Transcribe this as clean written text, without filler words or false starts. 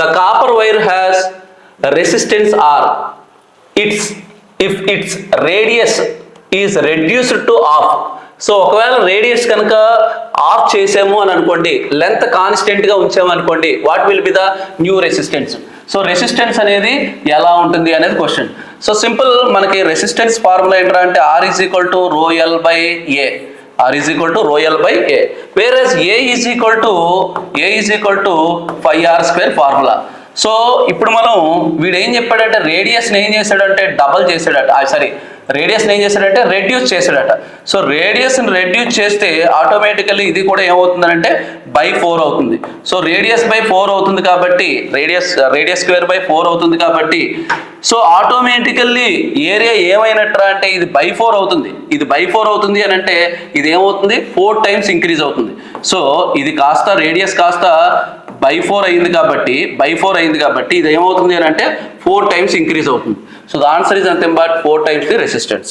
The copper wire has resistance R if its radius is reduced to half. So ఒకవేళ radius కనుక half చేసాము అని అనుకోండి, length constant గా ఉంచాము అనుకోండి, what will be the new resistance. So resistance అనేది ఎలా ఉంటుంది అనేది క్వశ్చన్. సో సింపుల్, మనకి రెసిస్టెన్స్ ఫార్ములా ఏంటంటే అంటే R is equal to rho L by A. R is equal to rho L by A. Whereas A is equal to phi R square formula. So ఇప్పుడు మనం వీడు ఏం చెప్పాడంటే రేడియస్ని ఏం చేశాడంటే డబల్ చేశాడట, రేడియస్ని ఏం చేశాడంటే రెడ్యూస్ చేశాడట. సో రేడియస్ని రెడ్యూస్ చేస్తే ఆటోమేటికల్లీ ఇది కూడా ఏమవుతుందంటే బై 4 అవుతుంది. సో రేడియస్ బై 4 అవుతుంది కాబట్టి రేడియస్ స్క్వేర్ బై 4 అవుతుంది కాబట్టి సో ఆటోమేటికల్లీ ఏరియా ఏమైనట్రా అంటే ఇది బై 4 అవుతుంది. ఇది బై 4 అవుతుంది అని అంటే ఇది ఏమవుతుంది 4 టైమ్స్ ఇంక్రీజ్ అవుతుంది. సో ఇది కాస్త రేడియస్ కాస్త బై 4 అయింది కాబట్టి ఇది ఏమవుతుంది అని అంటే 4 టైమ్స్ ఇంక్రీజ్ అవుతుంది. So the answer is nothing but 4 times the resistance.